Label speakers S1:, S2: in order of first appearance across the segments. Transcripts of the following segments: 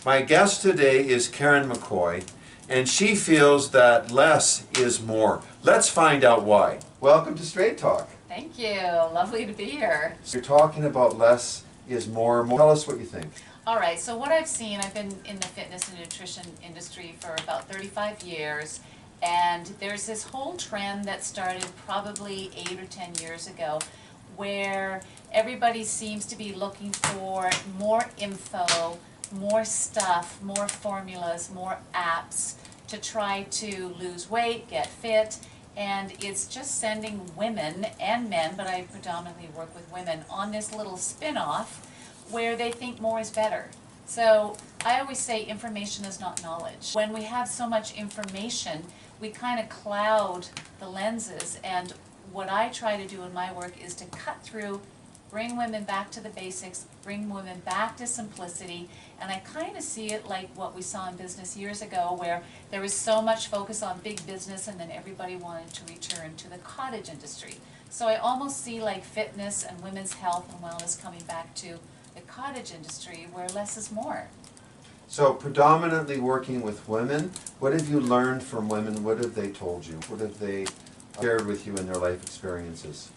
S1: My guest today is Karen McCoy, and she feels that less is more. Let's find out why. Welcome to Straight Talk.
S2: Thank you. Lovely to be here.
S1: You're talking about less is more. Tell us what you think.
S2: All right, so what I've seen, I've been in the fitness and nutrition industry for about 35 years, and there's this whole trend that started probably 8 or 10 years ago where everybody seems to be looking for more info, more stuff, more formulas, more apps to try to lose weight, get fit, and it's just sending women and men, but I predominantly work with women, on this little spin-off where they think more is better. So I always say information is not knowledge. When we have so much information, we kind of cloud the lenses, and what I try to do in my work is to cut through, bring women back to the basics, bring women back to simplicity, and I kind of see it like what we saw in business years ago where there was so much focus on big business and then everybody wanted to return to the cottage industry. So I almost see like fitness and women's health and wellness coming back to the cottage industry where less is more.
S1: So predominantly working with women, what have you learned from women? What have they told you? What have they shared with you in their life experiences?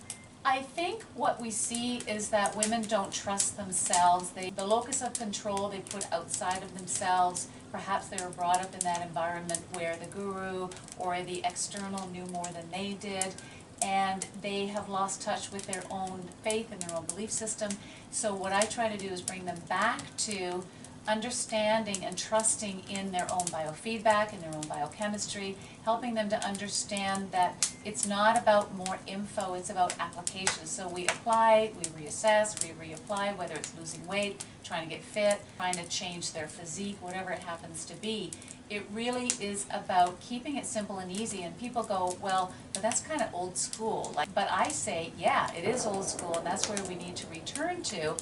S2: I think what we see is that women don't trust themselves. The locus of control they put outside of themselves. Perhaps they were brought up in that environment where the guru or the external knew more than they did, and they have lost touch with their own faith and their own belief system. So what I try to do is bring them back to understanding and trusting in their own biofeedback and their own biochemistry, helping them to understand that it's not about more info, it's about application. So we apply, we reassess, we reapply, whether it's losing weight, trying to get fit, trying to change their physique, whatever it happens to be. It really is about keeping it simple and easy, and people go, well, but that's kind of old school. But I say, yeah, it is old school, and that's where we need to return to,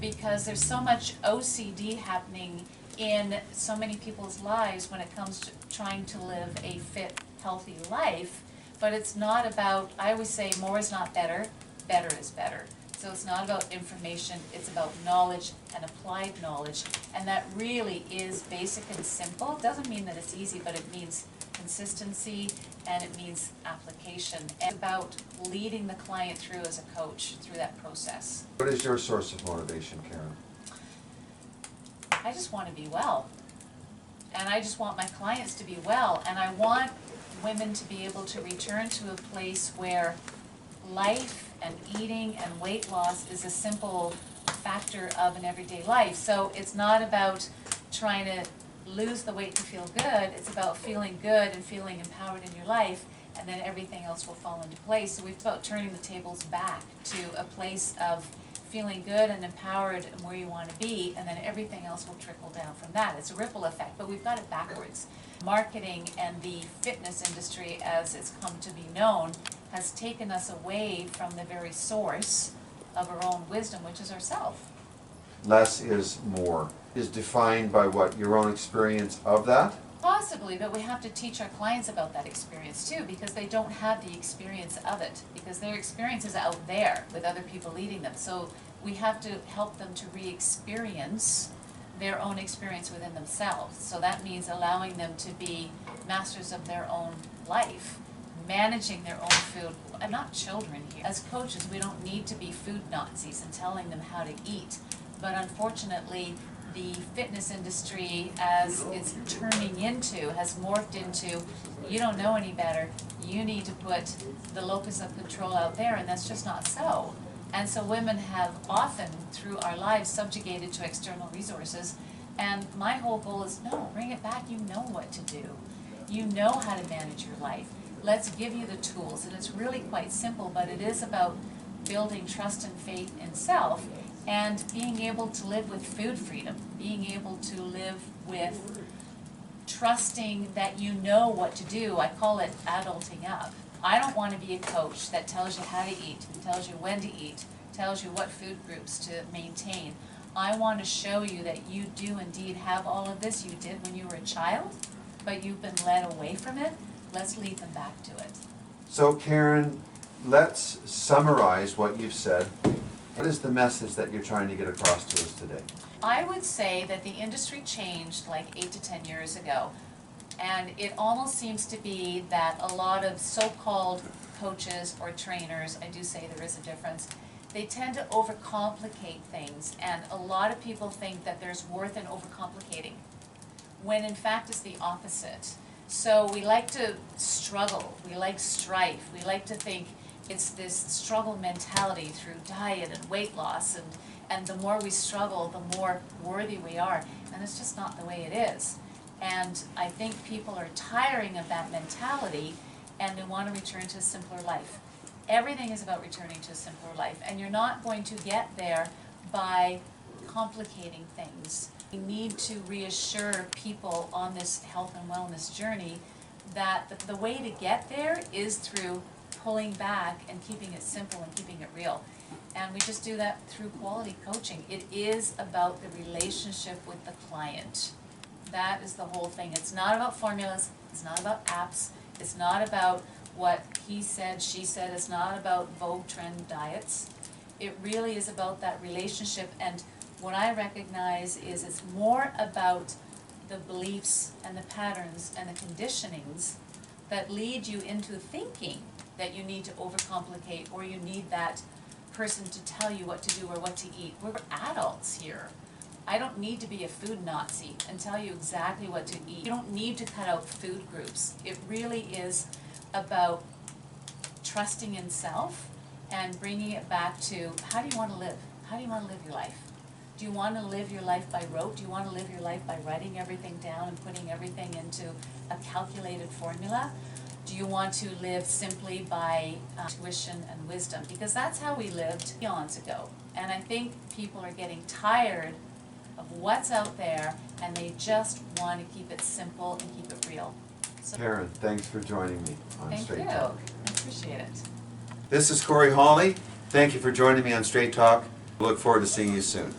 S2: because there's so much OCD happening in so many people's lives when it comes to trying to live a fit, healthy life. But it's not about, I always say more is not better, better is better. So it's not about information, it's about knowledge and applied knowledge. And that really is basic and simple. It doesn't mean that it's easy, but it means consistency and it means application. And about leading the client through as a coach through that process.
S1: What is your source of motivation, Karen?
S2: I just want to be well. And I just want my clients to be well. And I want women to be able to return to a place where life and eating and weight loss is a simple factor of an everyday life. So it's not about trying to lose the weight to feel good, it's about feeling good and feeling empowered in your life, and then everything else will fall into place. So we've about turning the tables back to a place of feeling good and empowered and where you want to be, and then everything else will trickle down from that. It's a ripple effect, but we've got it backwards. Marketing and the fitness industry, as it's come to be known, has taken us away from the very source of our own wisdom, which is ourself.
S1: Less is more. Is defined by what? Your own experience of that?
S2: Possibly, but we have to teach our clients about that experience too, because they don't have the experience of it, because their experience is out there with other people leading them. So we have to help them to re-experience their own experience within themselves. So that means allowing them to be masters of their own life, managing their own food. I'm not children here. As coaches, we don't need to be food Nazis and telling them how to eat. But unfortunately, the fitness industry, as it's turning into, has morphed into, you don't know any better, you need to put the locus of control out there, and that's just not so. And so women have often, through our lives, subjugated to external resources, and my whole goal is, no, bring it back, you know what to do. You know how to manage your life. Let's give you the tools, and it's really quite simple, but it is about building trust and faith in self, and being able to live with food freedom, being able to live with trusting that you know what to do. I call it adulting up. I don't want to be a coach that tells you how to eat, tells you when to eat, tells you what food groups to maintain. I want to show you that you do indeed have all of this you did when you were a child, but you've been led away from it. Let's lead them back to it.
S1: So Karen, let's summarize what you've said. What is the message that you're trying to get across to us today?
S2: I would say that the industry changed like 8 to 10 years ago. And it almost seems to be that a lot of so-called coaches or trainers, I do say there is a difference, they tend to overcomplicate things, and a lot of people think that there's worth in overcomplicating, when in fact it's the opposite. So we like to struggle, we like strife, we like to think it's this struggle mentality through diet and weight loss, and the more we struggle, the more worthy we are, and it's just not the way it is. And I think people are tiring of that mentality, and they want to return to a simpler life. Everything is about returning to a simpler life, and you're not going to get there by complicating things. We need to reassure people on this health and wellness journey that the way to get there is through pulling back and keeping it simple and keeping it real. And we just do that through quality coaching. It is about the relationship with the client. That is the whole thing. It's not about formulas, it's not about apps, it's not about what he said, she said, it's not about Vogue trend diets. It really is about that relationship, and what I recognize is it's more about the beliefs and the patterns and the conditionings that lead you into thinking that you need to overcomplicate, or you need that person to tell you what to do or what to eat. We're adults here. I don't need to be a food Nazi and tell you exactly what to eat. You don't need to cut out food groups. It really is about trusting in self and bringing it back to, how do you want to live? How do you want to live your life? Do you want to live your life by rote? Do you want to live your life by writing everything down and putting everything into a calculated formula? Do you want to live simply by intuition and wisdom? Because that's how we lived eons ago. And I think people are getting tired of what's out there, and they just want to keep it simple and keep it real. So,
S1: Karen, thanks for joining me on Straight Talk.
S2: Thank you. I appreciate it.
S1: This is Corey Hawley. Thank you for joining me on Straight Talk. Look forward to seeing you soon.